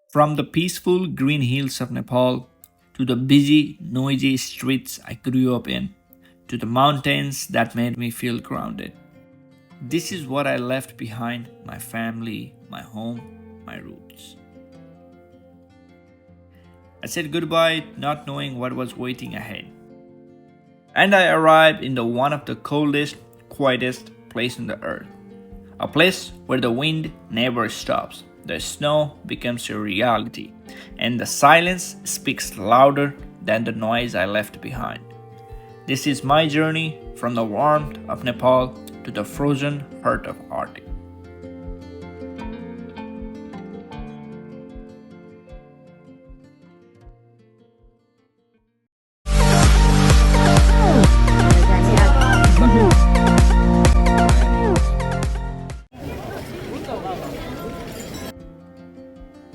From the peaceful green hills of Nepal to the busy, noisy streets I grew up in, to the mountains that made me feel grounded. This is what I left behind: my family, my home, my roots. I said goodbye, not knowing what was waiting ahead. And I arrived in the one of the coldest, quietest place on the earth. A place where the wind never stops, the snow becomes a reality, and the silence speaks louder than the noise I left behind. This is my journey from the warmth of Nepal to the frozen heart of Arctic.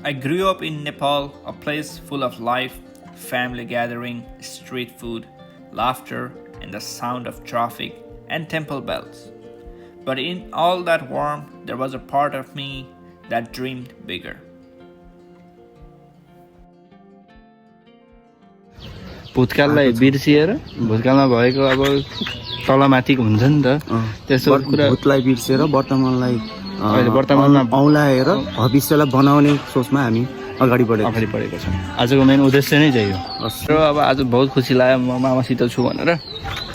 I grew up in Nepal, a place full of life, family gathering, street food, laughter, and the sound of traffic and temple bells. But in all that warmth, there was a part of me that dreamed bigger. भूतकाललाई बिर्सिएर भूतकालमा भएको अब तलमाथिको हुन्छ नि त त्यसो कुरा भूतलाई बिर्सेर वर्तमानलाई अहिले वर्तमानमा औँलाएर भविष्यलाई बनाउने सोचमा हामी अगाडि बढेको छौँ। आजको मेन उद्देश्य नै त्यही हो। र अब आज बहुत खुसी लाग्यो म मामासित छु भनेर।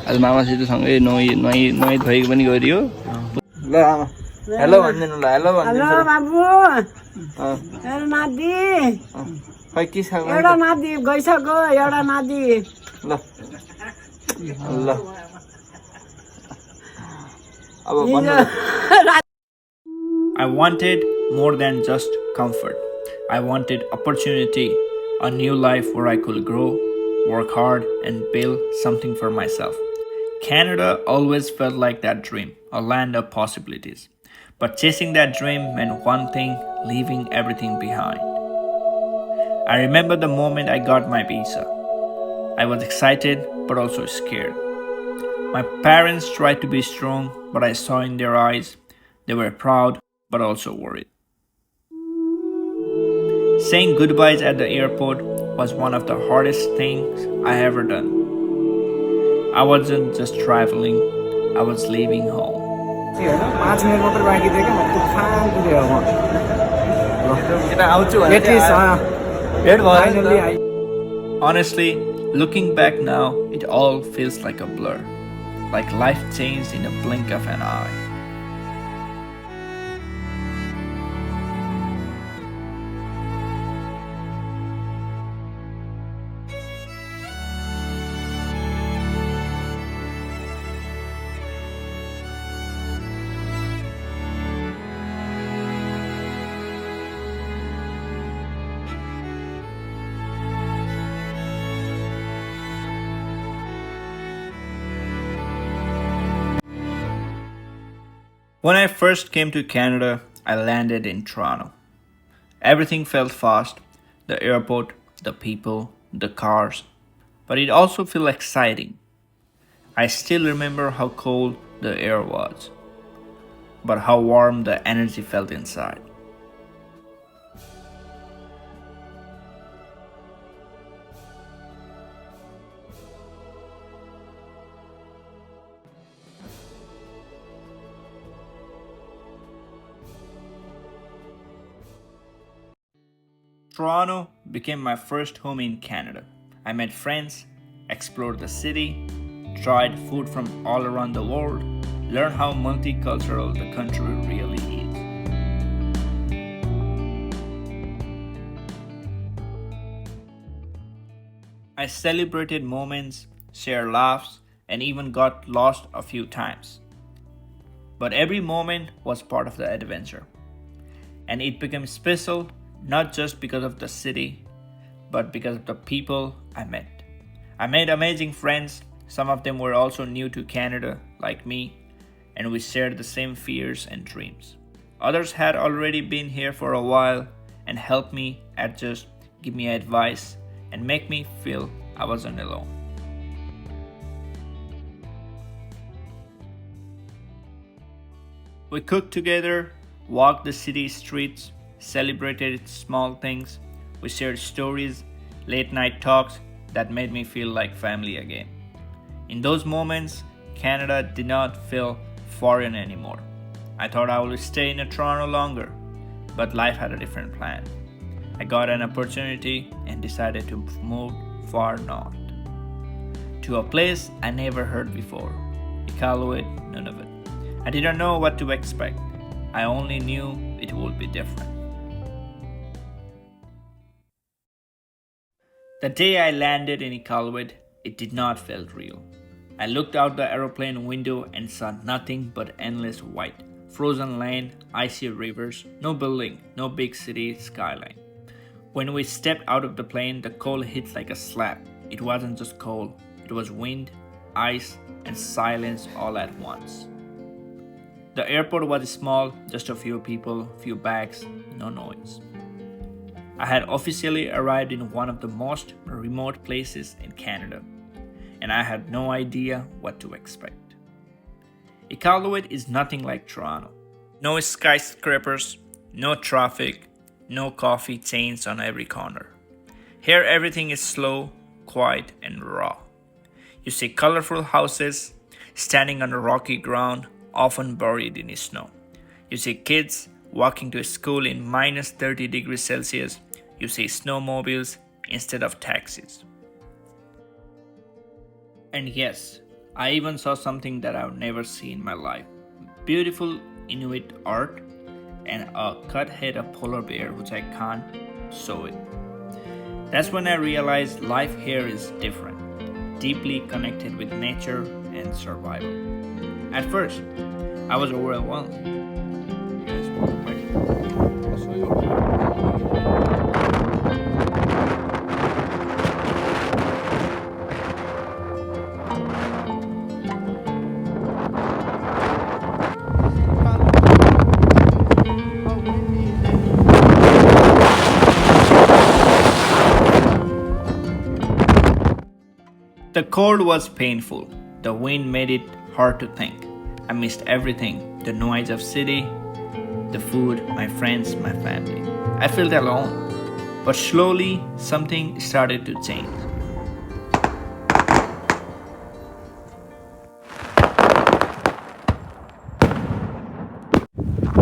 आज मामासित सँगै नुहाइ धुवाइ पनि गरियो। ल आमा हेलो भन्दिनु ल हेलो भन्दिनु। हेलो बाबु हेलो नाति खै के छ एउटा नाति गइसक्यो एउटा नाति ल ल अब भन्नु I wanted more than just comfort. I wanted opportunity, a new life where I could grow, work hard, and build something for myself. Canada always felt like that dream, a land of possibilities. But chasing that dream meant one thing: leaving everything behind. I remember the moment I got my visa. I was excited but also scared. My parents tried to be strong, but I saw in their eyes they were proud but also worried. Saying goodbyes at the airport was one of the hardest things I ever done. I wasn't just traveling, I was leaving home. 5 minute मात्र बाँकी थियो कि म तुफान पुगेँ म यता आउँछु भने भेट भयो। Honestly, looking back now, it all feels like a blur, like life changed in a blink of an eye. When I first came to Canada, I landed in Toronto. Everything felt fast: the airport, the people, the cars. But it also felt exciting. I still remember how cold the air was, but how warm the energy felt inside. Toronto became my first home in Canada. I met friends, explored the city, tried food from all around the world, learned how multicultural the country really is. I celebrated moments, shared laughs, and even got lost a few times. But every moment was part of the adventure. And it became special not just because of the city, but because of the people I met. I made amazing friends. Some of them were also new to Canada, like me, and we shared the same fears and dreams. Others had already been here for a while and helped me adjust, give me advice, and make me feel I wasn't alone. We cooked together, walked the city streets, celebrated small things, We shared stories, late night talks that made me feel like family again. In those moments, Canada did not feel foreign anymore. I thought I would stay in Toronto longer, but life had a different plan. I got an opportunity and decided to move far north, to a place I never heard before, Iqaluit, Nunavut. I didn't know what to expect. I only knew it would be different. The day I landed in Iqaluit, it did not feel real. I looked out the aeroplane window and saw nothing but endless white, frozen land, icy rivers, no building, no big city skyline. When we stepped out of the plane, the cold hit like a slap. It wasn't just cold, it was wind, ice, and silence all at once. The airport was small, just a few people, few bags, no noise. I had officially arrived in one of the most remote places in Canada, and I had no idea what to expect. Iqaluit is nothing like Toronto. No skyscrapers, no traffic, no coffee chains on every corner. Here everything is slow, quiet, and raw. You see colorful houses standing on a rocky ground, often buried in snow. You see kids walking to school in minus 30 degrees Celsius. You see snowmobiles instead of taxis. And yes, I even saw something that I've never seen in my life. Beautiful Inuit art and a cut head of polar bear which I can't show it. That's when I realized life here is different, deeply connected with nature and survival. At first, I was overwhelmed. The cold was painful. The wind made it hard to think. I missed everything, the noise of city, the food, my friends, my family. I felt alone. But slowly, something started to change.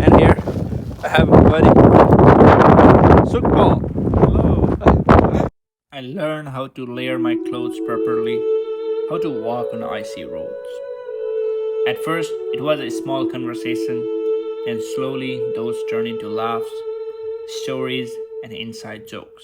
And here, I have a buddy. Sukbal. Hello. I learned how to layer my clothes properly, how to walk on icy roads. At first, it was a small conversation, and slowly those turned into laughs, stories, and inside jokes.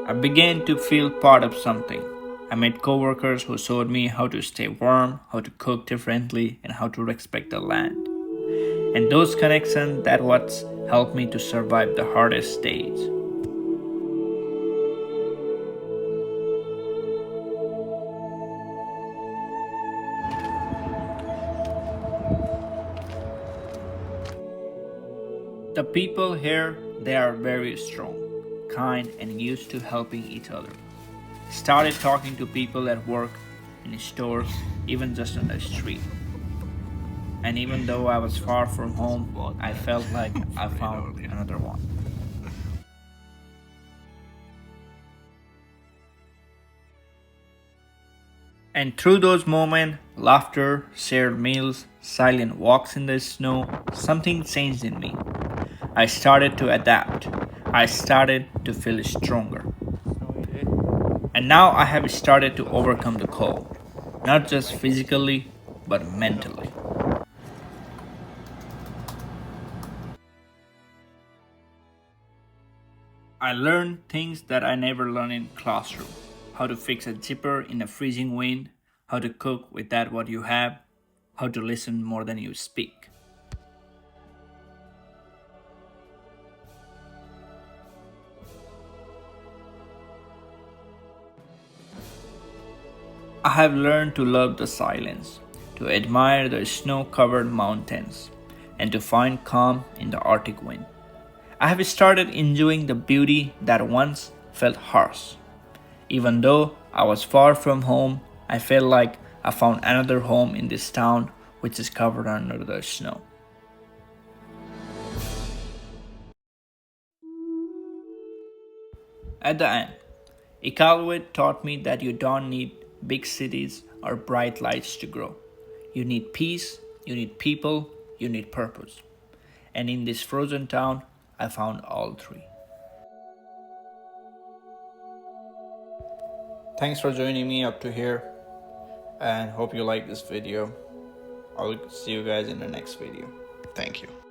I began to feel part of something. I met coworkers who showed me how to stay warm, how to cook differently, and how to respect the land. And those connections, that what's helped me to survive the hardest days. The people here, they are very strong, kind, and used to helping each other. Started talking to people at work, in stores, even just on the street. And even though I was far from home, I felt like I found another one. And through those moments, laughter, shared meals, silent walks in the snow, something changed in me. I started to adapt. I started to feel stronger. And now I have started to overcome the cold, not just physically, but mentally. I learned things that I never learned in classroom. How to fix a zipper in a freezing wind, how to cook with that what you have, how to listen more than you speak. I have learned to love the silence, to admire the snow-covered mountains, and to find calm in the Arctic wind. I have started enjoying the beauty that once felt harsh. Even though I was far from home. I felt like I found another home in this town which is covered under the snow. At the end, Iqaluit taught me that you don't need big cities or bright lights to grow. You need peace, you need people, you need purpose. And in this frozen town, I found all three. Thanks for joining me up to here, and hope you like this video. I'll see you guys in the next video. Thank you.